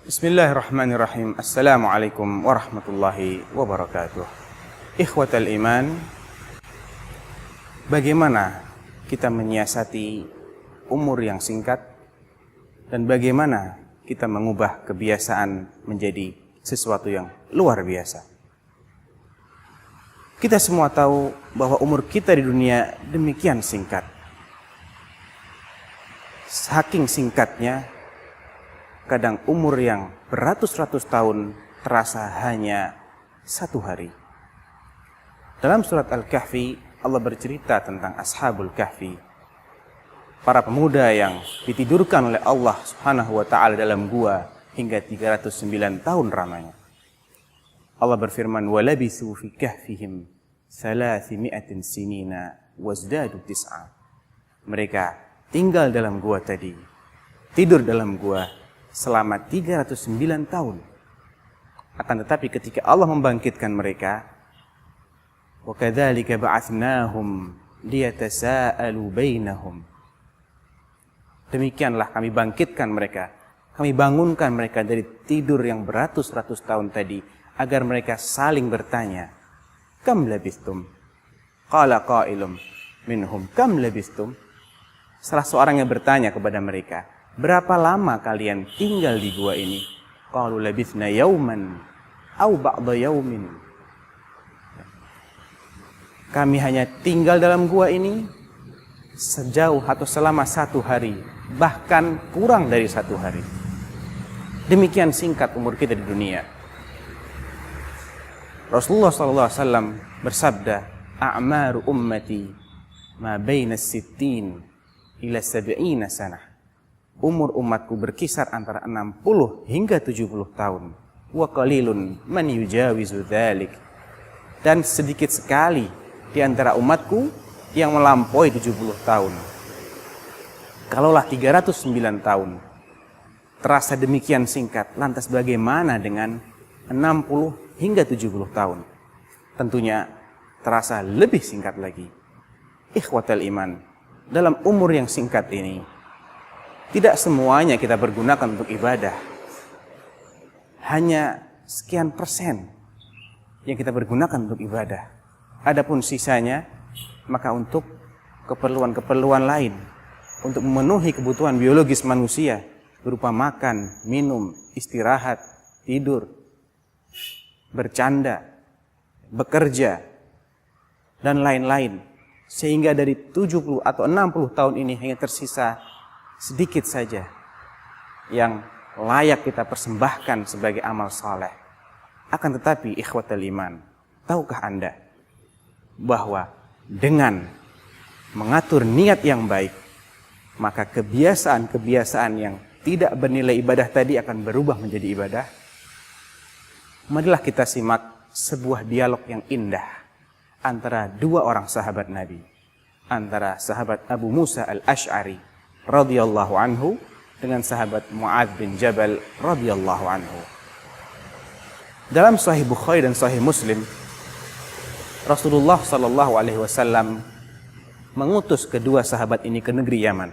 Bismillahirrahmanirrahim. Assalamualaikum warahmatullahi wabarakatuh. Ikhwatal iman, bagaimana kita menyiasati umur yang singkat dan bagaimana kita mengubah kebiasaan menjadi sesuatu yang luar biasa. Kita semua tahu bahwa umur kita di dunia demikian singkat. Saking singkatnya, kadang umur yang beratus-ratus tahun terasa hanya satu hari. Dalam surat Al-Kahfi, Allah bercerita tentang Ashabul Kahfi, para pemuda yang ditidurkan oleh Allah Subhanahu wa ta'ala dalam gua hingga 309 tahun lamanya. Allah berfirman, وَلَبِثُوا فِي كَهْفِهِمْ 300 sinina وَازْدَادُوا 9. Mereka tinggal dalam gua tadi, tidur dalam gua selama 309 tahun. Akan tetapi ketika Allah membangkitkan mereka, وَكَذَلِكَ بَعَثْنَاهُمْ لِيَتَسَاءَلُوا بَيْنَهُمْ. Demikianlah kami bangkitkan mereka, kami bangunkan mereka dari tidur yang beratus-ratus tahun tadi, agar mereka saling bertanya, kam labistum? Qala qailum minhum, kam labistum? Salah seorang yang bertanya kepada mereka, berapa lama kalian tinggal di gua ini? Qalu labithna yauman au ba'da yaumin. Kami hanya tinggal dalam gua ini sejauh atau selama satu hari, bahkan kurang dari satu hari. Demikian singkat umur kita di dunia. Rasulullah SAW bersabda, a'maru ummati ma baina 60 ila 70 sanah. Umur umatku berkisar antara 60 hingga 70 tahun. Wa qalilun man yujawizu dzalik. Dan sedikit sekali di antara umatku yang melampaui 70 tahun. Kalaulah 309 tahun terasa demikian singkat, lantas bagaimana dengan 60 hingga 70 tahun? Tentunya terasa lebih singkat lagi. Ikhwatal iman, dalam umur yang singkat ini, tidak semuanya kita pergunakan untuk ibadah. Hanya sekian persen yang kita pergunakan untuk ibadah. Adapun sisanya, maka untuk keperluan-keperluan lain, untuk memenuhi kebutuhan biologis manusia, berupa makan, minum, istirahat, tidur, bercanda, bekerja, dan lain-lain. Sehingga dari 70 atau 60 tahun ini hanya tersisa sedikit saja yang layak kita persembahkan sebagai amal saleh. Akan tetapi ikhwatal iman, tahukah Anda bahwa dengan mengatur niat yang baik, maka kebiasaan-kebiasaan yang tidak bernilai ibadah tadi akan berubah menjadi ibadah? Marilah kita simak sebuah dialog yang indah antara dua orang sahabat Nabi, antara sahabat Abu Musa al-Ash'ari radhiyallahu anhu dengan sahabat Mu'adz bin Jabal radhiyallahu anhu. Dalam Sahih Bukhari dan Sahih Muslim, Rasulullah sallallahu alaihi wasallam mengutus kedua sahabat ini ke negeri Yaman.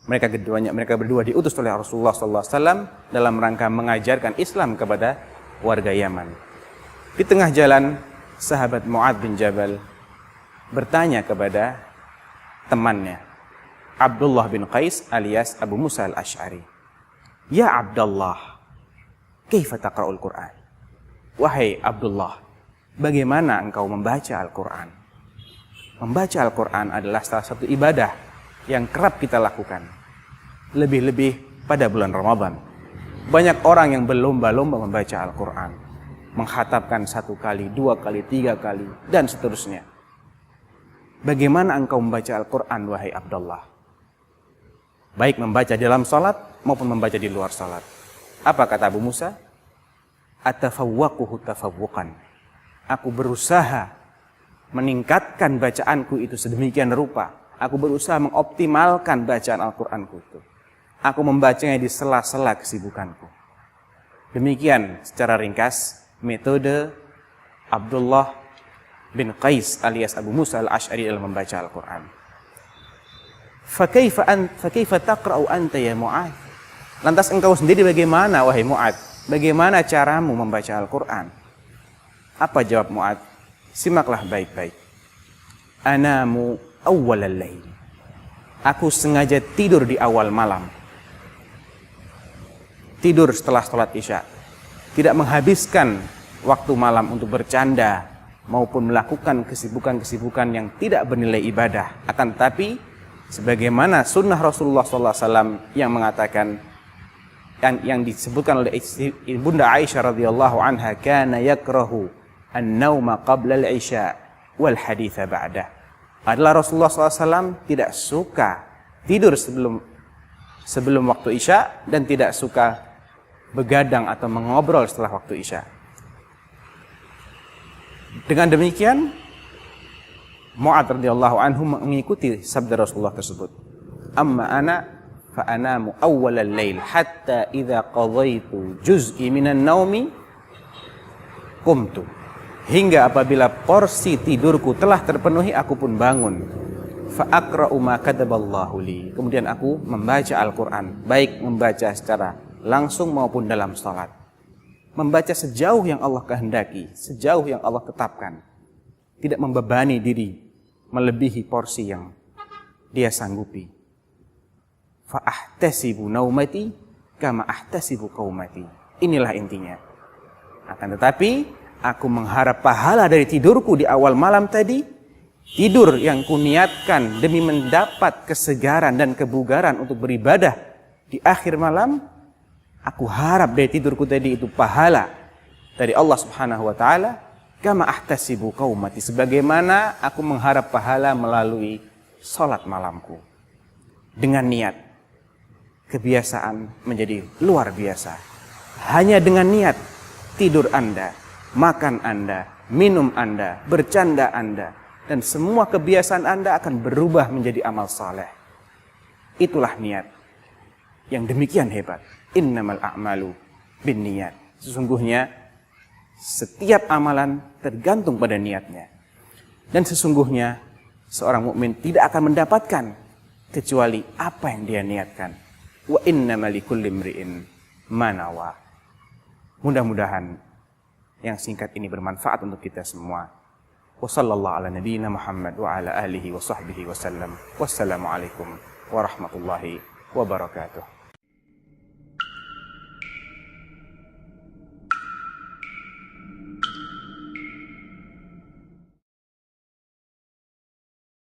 Mereka berdua diutus oleh Rasulullah sallallahu alaihi wasallam dalam rangka mengajarkan Islam kepada warga Yaman. Di tengah jalan, sahabat Mu'adz bin Jabal bertanya kepada temannya, Abdullah bin Qais alias Abu Musa al-Ash'ari, "Ya Abdullah, kaifa taqra'ul Qur'an?" Wahai Abdullah, bagaimana engkau membaca Al-Quran? Membaca Al-Quran adalah salah satu ibadah yang kerap kita lakukan. Lebih-lebih pada bulan Ramadan. Banyak orang yang berlomba-lomba membaca Al-Quran. Mengkhatamkan 1 kali, 2 kali, 3 kali, dan seterusnya. Bagaimana engkau membaca Al-Quran, wahai Abdullah? Baik membaca dalam salat maupun membaca di luar salat. Apa kata Abu Musa? Atafawwaquhu tafawwuqan. Aku berusaha meningkatkan bacaanku itu sedemikian rupa. Aku berusaha mengoptimalkan bacaan Al-Quranku itu. Aku membacanya di sela-sela kesibukanku. Demikian secara ringkas metode Abdullah bin Qais alias Abu Musa al-Ash'ari dalam membaca Al-Quran. Fakaifa taqra'u anta ya Mu'adz? Lantas engkau sendiri bagaimana wahai Mu'ad? Bagaimana caramu membaca Al-Quran? Apa jawab Mu'ad? Simaklah baik-baik. Anamu awwalal lail. Aku sengaja tidur di awal malam. Tidur setelah sholat isya. Tidak menghabiskan waktu malam untuk bercanda maupun melakukan kesibukan-kesibukan yang tidak bernilai ibadah. Akan tetapi sebagaimana sunnah Rasulullah SAW yang mengatakan, yang disebutkan oleh Bunda Aisyah radhiyallahu anha, kana yakrahu an-nauma qabla al-isya wal haditha ba'dah. Adalah Rasulullah SAW tidak suka tidur sebelum waktu isya dan tidak suka begadang atau mengobrol setelah waktu isya. Dengan demikian Mu'ad radhiyallahu anhu mengikuti sabda Rasulullah tersebut. Amma ana fa anamu awwalal lail hatta idza qadaitu juz'i minan naumi qumtu. Hingga apabila porsi tidurku telah terpenuhi, aku pun bangun. Fa aqra'u ma kataballahu li. Kemudian aku membaca Al-Qur'an, baik membaca secara langsung maupun dalam salat. Membaca sejauh yang Allah kehendaki, sejauh yang Allah tetapkan. Tidak membebani diri melebihi porsi yang dia sanggupi. Fa ahtasibu naumati kama ahtasibu qaumati. Inilah intinya. Akan tetapi aku mengharap pahala dari tidurku di awal malam tadi, tidur yang kuniatkan demi mendapat kesegaran dan kebugaran untuk beribadah di akhir malam. Aku harap dari tidurku tadi itu pahala dari Allah Subhanahu wa taala, kama ahtasibu qaumati, sebagaimana aku mengharap pahala melalui salat malamku. Dengan niat, kebiasaan menjadi luar biasa. Hanya dengan niat, tidur Anda, makan Anda, minum Anda, bercanda Anda, dan semua kebiasaan Anda akan berubah menjadi amal saleh. Itulah niat yang demikian hebat. Innamal a'malu binniyat. Sesungguhnya setiap amalan tergantung pada niatnya. Dan sesungguhnya seorang mukmin tidak akan mendapatkan kecuali apa yang dia niatkan. Wa innamal likulli imri'in ma nawa. Mudah-mudahan yang singkat ini bermanfaat untuk kita semua. Wa sallallahu ala nabiyyina Muhammad wa ala alihi wa sahbihi wa sallam. Wassalamualaikum warahmatullahi wabarakatuh.